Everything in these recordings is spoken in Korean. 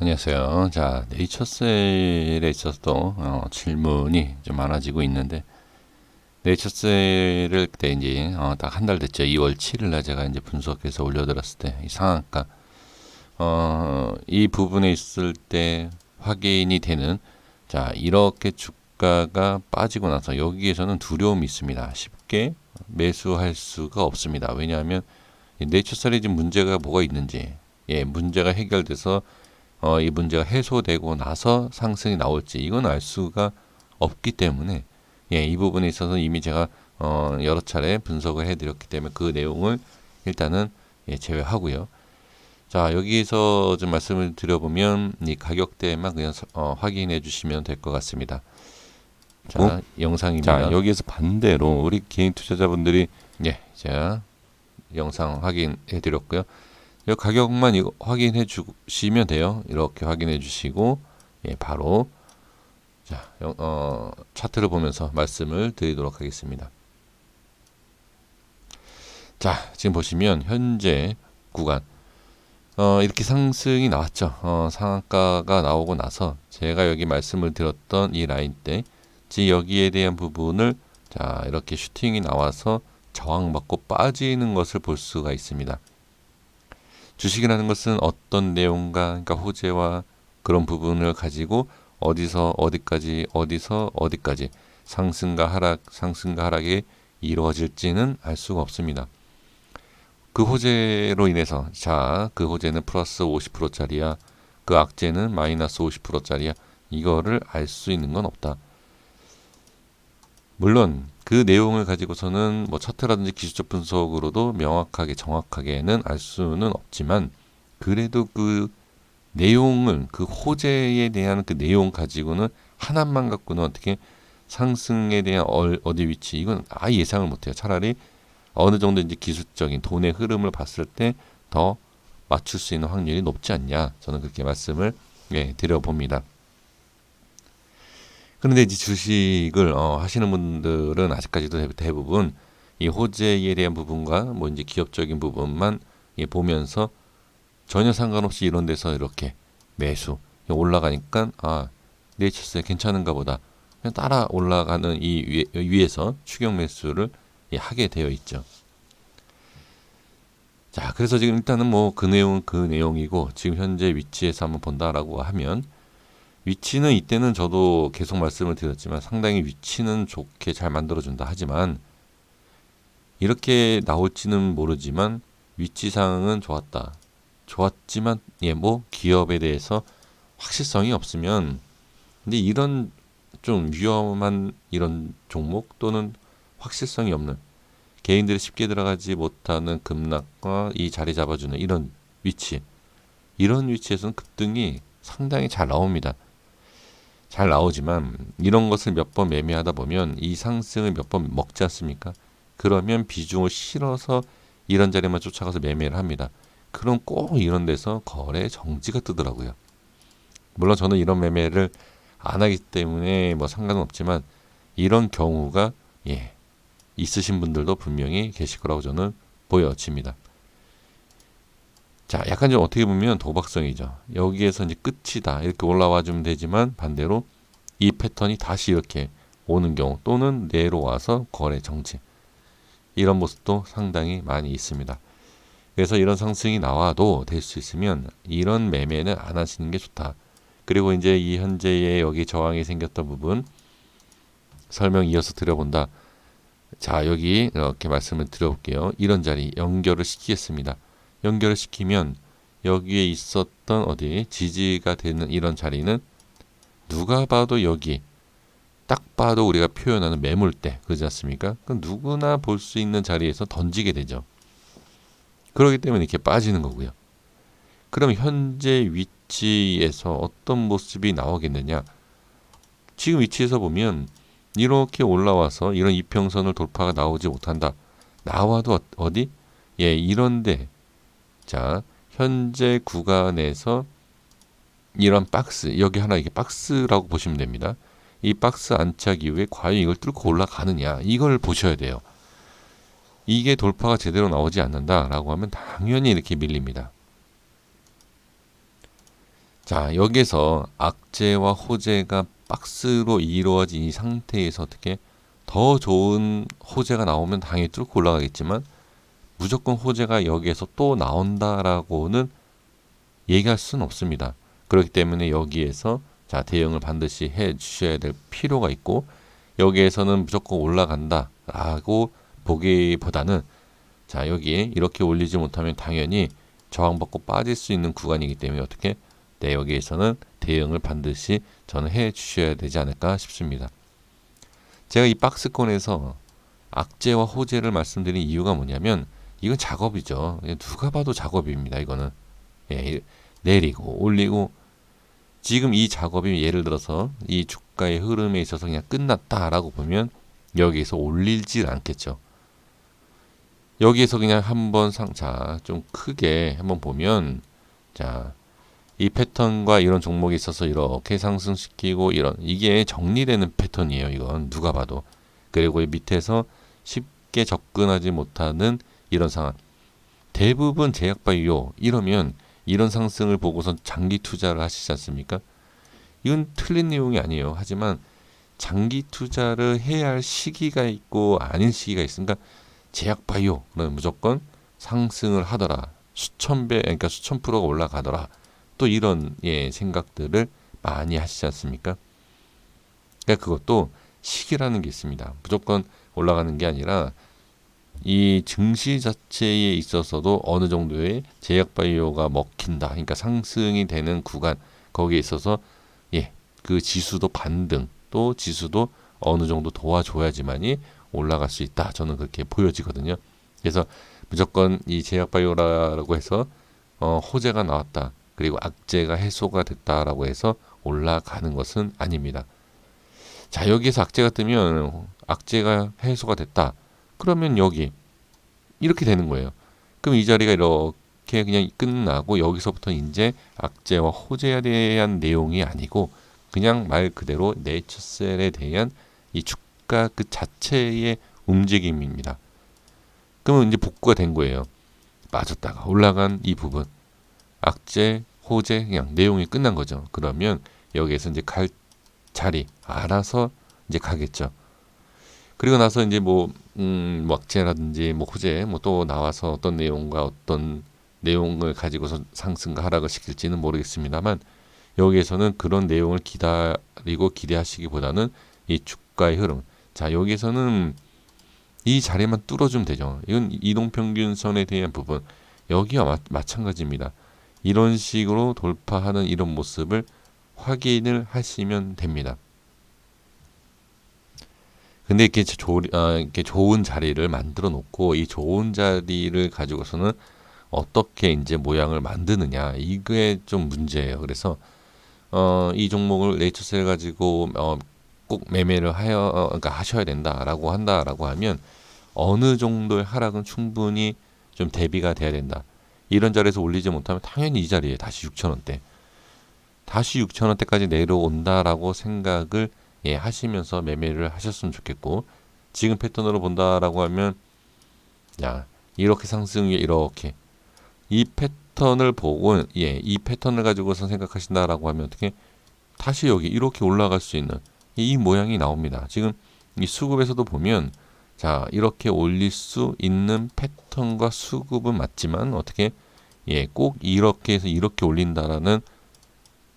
안녕하세요. 자, 네이처셀에 있어서도 질문이 좀 많아지고 있는데, 네이처셀을 그때 이제 딱 한 달 됐죠. 2월 7일 날 제가 이제 분석해서 올려드렸을 때 이 상한가 이 부분에 있을 때 확인이 되는, 자, 이렇게 주가가 빠지고 나서 여기에서는 두려움이 있습니다. 쉽게 매수할 수가 없습니다. 왜냐하면 이 네이처셀에 지금 문제가 뭐가 있는지, 문제가 해결돼서 이 문제가 해소되고 나서 상승이 나올지 이건 알 수가 없기 때문에, 이 부분에 있어서 이미 제가 여러 차례 분석을 해드렸기 때문에 그 내용을 일단은 제외하고요. 자, 여기서 좀 말씀을 드려보면 이 가격대만 그냥 확인해 주시면 될 것 같습니다. 자, 영상입니다. 자, 여기에서 반대로 우리 개인 투자자분들이 제가 영상 확인해 드렸고요. 이 가격만 이거 확인해 주시면 돼요. 이렇게 확인해 주시고, 바로 자, 차트를 보면서 말씀을 드리도록 하겠습니다. 자, 지금 보시면 현재 구간 이렇게 상승이 나왔죠. 상한가가 나오고 나서 제가 여기 말씀을 드렸던 이 라인 때 여기에 대한 부분을, 자, 이렇게 슈팅이 나와서 저항받고 빠지는 것을 볼 수가 있습니다. 주식이라는 것은 어떤 내용과, 그러니까 호재와 그런 부분을 가지고 어디서 어디까지, 어디서 어디까지 상승과 하락이 이루어질지는 알 수가 없습니다. 그 호재로 인해서, 자, 그 호재는 플러스 50%짜리야, 그 악재는 마이너스 50%짜리야, 이거를 알 수 있는 건 없다. 물론 그 내용을 가지고서는 뭐 차트라든지 기술적 분석으로도 명확하게 정확하게는 알 수는 없지만, 그래도 그 내용은, 그 호재에 대한 그 내용 가지고는 하나만 갖고는 어떻게 상승에 대한 어디 위치, 이건 아예 예상을 못해요. 차라리 어느 정도 이제 기술적인 돈의 흐름을 봤을 때 더 맞출 수 있는 확률이 높지 않냐, 저는 그렇게 말씀을 드려봅니다. 그런데 이제 주식을 하시는 분들은 아직까지도 대부분 이 호재에 대한 부분과 뭐 이제 기업적인 부분만 보면서 전혀 상관없이 이런 데서 이렇게 매수 올라가니까, 네이처스 괜찮은가 보다, 그냥 따라 올라가는 이 위에서 추격 매수를 하게 되어 있죠. 자, 그래서 지금 일단은 뭐 그 내용은 그 내용이고, 지금 현재 위치에서 한번 본다라고 하면, 위치는 이때는 저도 계속 말씀을 드렸지만 상당히 위치는 좋게 잘 만들어준다 하지만, 이렇게 나올지는 모르지만 위치상은 좋았지만 뭐 기업에 대해서 확실성이 없으면, 근데 이런 좀 위험한 이런 종목 또는 확실성이 없는, 개인들이 쉽게 들어가지 못하는 급락과 이 자리 잡아주는 이런 위치에서는 급등이 상당히 잘 나옵니다. 잘 나오지만 이런 것을 몇 번 매매하다 보면 이 상승을 몇 번 먹지 않습니까? 그러면 비중을 실어서 이런 자리만 쫓아가서 매매를 합니다. 그럼 꼭 이런 데서 거래 정지가 뜨더라고요. 물론 저는 이런 매매를 안 하기 때문에 뭐 상관은 없지만, 이런 경우가 있으신 분들도 분명히 계실 거라고 저는 보여집니다. 자, 약간 좀 어떻게 보면 도박성이죠. 여기에서 이제 끝이다 이렇게 올라와 주면 되지만, 반대로 이 패턴이 다시 이렇게 오는 경우, 또는 내려와서 거래 정지, 이런 모습도 상당히 많이 있습니다. 그래서 이런 상승이 나와도 될 수 있으면 이런 매매는 안 하시는 게 좋다. 그리고 이제 이 현재의 여기 저항이 생겼던 부분 설명 이어서 드려본다. 자, 여기 이렇게 말씀을 드려볼게요. 이런 자리 연결을 시키겠습니다. 연결을 시키면 여기에 있었던 어디 지지가 되는 이런 자리는 누가 봐도 여기 딱 봐도 우리가 표현하는 매물대, 그렇지 않습니까? 그럼 누구나 볼 수 있는 자리에서 던지게 되죠. 그렇기 때문에 이렇게 빠지는 거고요. 그럼 현재 위치에서 어떤 모습이 나오겠느냐? 지금 위치에서 보면 이렇게 올라와서 이런 이평선을 돌파가 나오지 못한다. 나와도 어디? 이런데, 자, 현재 구간에서 이런 박스, 여기 하나, 이게 박스라고 보시면 됩니다. 이 박스 안착 이후에 과연 이걸 뚫고 올라가느냐, 이걸 보셔야 돼요. 이게 돌파가 제대로 나오지 않는다라고 하면 당연히 이렇게 밀립니다. 자, 여기서 악재와 호재가 박스로 이루어진 이 상태에서 어떻게 더 좋은 호재가 나오면 당연히 뚫고 올라가겠지만 무조건 호재가 여기에서 또 나온다라고는 얘기할 수는 없습니다. 그렇기 때문에 여기에서 자, 대응을 반드시 해 주셔야 될 필요가 있고, 여기에서는 무조건 올라간다라고 보기보다는 자, 여기에 이렇게 올리지 못하면 당연히 저항받고 빠질 수 있는 구간이기 때문에 어떻게 여기에서는 대응을 반드시 저는 해 주셔야 되지 않을까 싶습니다. 제가 이 박스권에서 악재와 호재를 말씀드린 이유가 뭐냐면 이건 작업이죠. 누가 봐도 작업입니다. 이거는 내리고 올리고, 지금 이 작업이 예를 들어서 이 주가의 흐름에 있어서 그냥 끝났다라고 보면 여기에서 올리질 않겠죠. 여기에서 그냥 한번 좀 크게 한번 보면 자, 이 패턴과 이런 종목이 있어서 이렇게 상승시키고 이게 정리되는 패턴이에요. 이건 누가 봐도. 그리고 이 밑에서 쉽게 접근하지 못하는 이런 상황. 대부분 제약바이오 이러면 이런 상승을 보고선 장기 투자를 하시지 않습니까? 이건 틀린 내용이 아니에요. 하지만 장기 투자를 해야 할 시기가 있고 아닌 시기가 있으니까 제약바이오는 무조건 상승을 하더라. 수천 배, 그러니까 수천 프로가 올라가더라. 또 이런 생각들을 많이 하시지 않습니까? 그러니까 그것도 시기라는 게 있습니다. 무조건 올라가는 게 아니라 이 증시 자체에 있어서도 어느 정도의 제약바이오가 먹힌다. 그러니까 상승이 되는 구간, 거기에 있어서 그 지수도 반등, 또 지수도 어느 정도 도와줘야지만이 올라갈 수 있다. 저는 그렇게 보여지거든요. 그래서 무조건 이 제약바이오라고 해서 호재가 나왔다. 그리고 악재가 해소가 됐다라고 해서 올라가는 것은 아닙니다. 자, 여기에서 악재가 뜨면 악재가 해소가 됐다. 그러면 여기 이렇게 되는 거예요. 그럼 이 자리가 이렇게 그냥 끝나고 여기서부터 이제 악재와 호재에 대한 내용이 아니고 그냥 말 그대로 네이처셀에 대한 이 주가 그 자체의 움직임입니다. 그러면 이제 복구가 된 거예요. 빠졌다가 올라간 이 부분. 악재, 호재 그냥 내용이 끝난 거죠. 그러면 여기에서 이제 갈 자리 알아서 이제 가겠죠. 그리고 나서 이제 뭐 악재라든지 뭐 호재 뭐 또 나와서 어떤 내용과 어떤 내용을 가지고서 상승과 하락을 시킬지는 모르겠습니다만 여기에서는 그런 내용을 기다리고 기대하시기보다는 이 주가의 흐름. 자, 여기에서는 이 자리만 뚫어주면 되죠. 이건 이동평균선에 대한 부분. 여기와 마찬가지입니다. 이런 식으로 돌파하는 이런 모습을 확인을 하시면 됩니다. 근데 이렇게 좋은 자리를 만들어 놓고 이 좋은 자리를 가지고서는 어떻게 이제 모양을 만드느냐, 이게 좀 문제예요. 그래서 이 종목을 네이처셀 가지고 꼭 매매를 그러니까 하셔야 된다라고 하면 어느 정도의 하락은 충분히 좀 대비가 돼야 된다. 이런 자리에서 올리지 못하면 당연히 이 자리에 다시 6,000원대, 다시 6,000원대까지 내려온다라고 생각을 하시면서 매매를 하셨으면 좋겠고, 지금 패턴으로 본다라고 하면 이렇게 상승이 이렇게 이 패턴을 보고 이 패턴을 가지고서 생각하신다라고 하면 어떻게 다시 여기 이렇게 올라갈 수 있는 이 모양이 나옵니다. 지금 이 수급에서도 보면 자, 이렇게 올릴 수 있는 패턴과 수급은 맞지만 어떻게 꼭 이렇게 해서 이렇게 올린다라는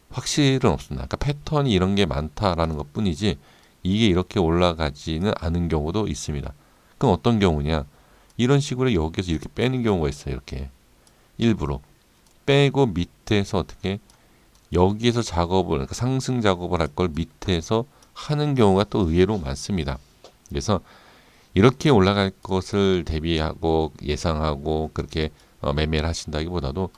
확실은 없습니다. 그러니까 패턴이 이런 게 많다라는 것 뿐이지 이게 이렇게 올라가지는 않은 경우도 있습니다. 그럼 어떤 경우냐? 이런 식으로 여기서 이렇게 빼는 경우가 있어요. 이렇게 일부러 빼고 밑에서 어떻게 여기에서 작업을, 그러니까 상승 작업을 할 걸 밑에서 하는 경우가 또 의외로 많습니다. 그래서 이렇게 올라갈 것을 대비하고 예상하고 그렇게 매매를 하신다기보다도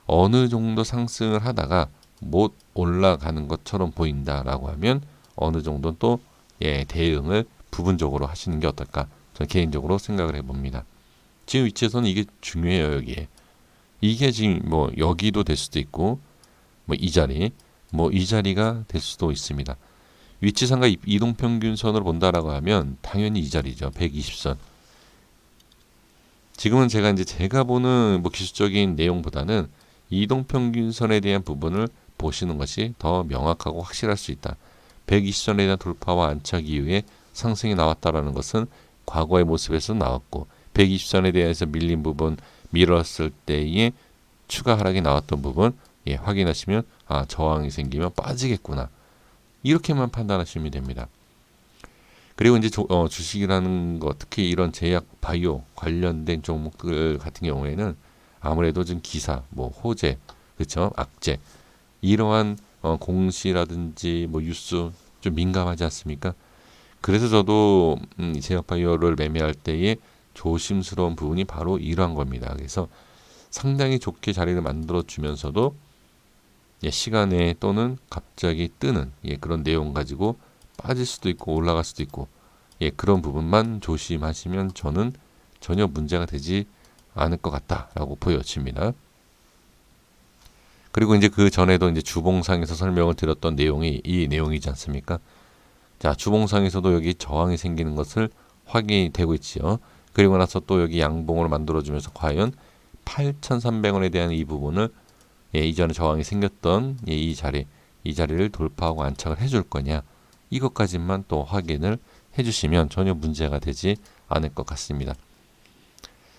어느 정도 상승을 하다가 못 올라가는 것처럼 보인다라고 하면 어느 정도 또 대응을 부분적으로 하시는 게 어떨까, 저는 개인적으로 생각을 해봅니다. 지금 위치에서는 이게 중요해요. 여기에 이게 지금 뭐 여기도 될 수도 있고 뭐 이 자리, 뭐 이 자리가 될 수도 있습니다. 위치상과 이동평균선으로 본다라고 하면 당연히 이 자리죠. 120선. 지금은 제가 보는 뭐 기술적인 내용보다는 이동평균선에 대한 부분을 보시는 것이 더 명확하고 확실할 수 있다. 120선에 대한 돌파와 안착 이후에 상승이 나왔다라는 것은 과거의 모습에서 나왔고 120선에 대해서 밀린 부분 밀었을 때의 추가 하락이 나왔던 부분 확인하시면 저항이 생기면 빠지겠구나. 이렇게만 판단하시면 됩니다. 그리고 이제 주식이라는 거 특히 이런 제약 바이오 관련된 종목들 같은 경우에는 아무래도 좀 기사, 뭐 호재, 그렇죠, 악재 이러한 공시라든지 뭐 뉴스 좀 민감하지 않습니까? 그래서 저도 제약 바이오를 매매할 때에 조심스러운 부분이 바로 이러한 겁니다. 그래서 상당히 좋게 자리를 만들어 주면서도 시간에 또는 갑자기 뜨는 그런 내용 가지고 빠질 수도 있고 올라갈 수도 있고 그런 부분만 조심하시면 저는 전혀 문제가 되지 않을 것 같다라고 보여집니다. 그리고 이제 그 전에도 이제 주봉상에서 설명을 드렸던 내용이 이 내용이지 않습니까? 자, 주봉상에서도 여기 저항이 생기는 것을 확인이 되고 있지요. 그리고 나서 또 여기 양봉으로 만들어주면서 과연 8,300원에 대한 이 부분을 이전에 저항이 생겼던 이 자리를 돌파하고 안착을 해줄 거냐, 이것까지만 또 확인을 해주시면 전혀 문제가 되지 않을 것 같습니다.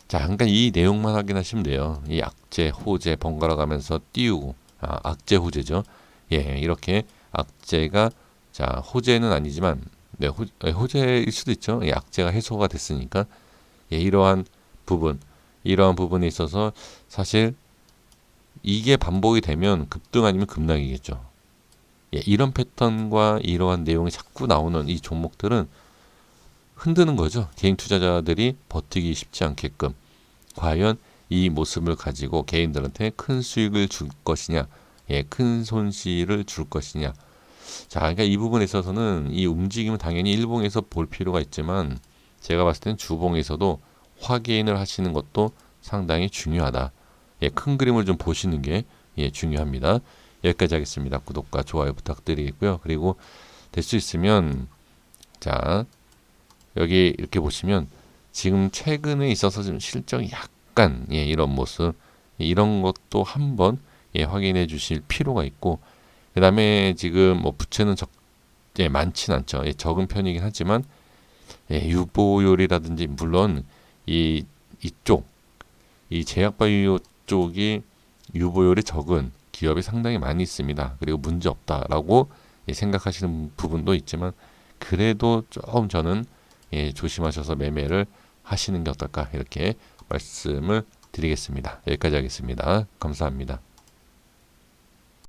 자, 그러니까 이 내용만 확인하시면 돼요. 이 악재, 호재 번갈아 가면서 띄우고, 악재, 호재죠. 이렇게 악재가, 자, 호재는 아니지만, 호재일 수도 있죠. 악재가 해소가 됐으니까, 이러한 부분에 있어서 사실 이게 반복이 되면 급등 아니면 급락이겠죠. 이런 패턴과 이러한 내용이 자꾸 나오는 이 종목들은 흔드는 거죠. 개인 투자자들이 버티기 쉽지 않게끔. 과연 이 모습을 가지고 개인들한테 큰 수익을 줄 것이냐, 큰 손실을 줄 것이냐. 자, 그러니까 이 부분에 있어서는 이 움직임은 당연히 일봉에서 볼 필요가 있지만 제가 봤을 때는 주봉에서도 확인을 하시는 것도 상당히 중요하다. 큰 그림을 좀 보시는 게 중요합니다. 여기까지 하겠습니다. 구독과 좋아요 부탁드리겠고요. 그리고 될 수 있으면 자, 여기 이렇게 보시면 지금 최근에 있어서 좀 실적이 약간 이런 모습, 이런 것도 한번 확인해 주실 필요가 있고, 그 다음에 지금 뭐 부채는 많진 않죠. 적은 편이긴 하지만 유보율이라든지 물론 이쪽 이 제약바이오 쪽이 유보율이 적은 기업이 상당히 많이 있습니다. 그리고 문제 없다라고 생각하시는 부분도 있지만 그래도 조금 저는 조심하셔서 매매를 하시는 게 어떨까 이렇게 말씀을 드리겠습니다. 여기까지 하겠습니다. 감사합니다.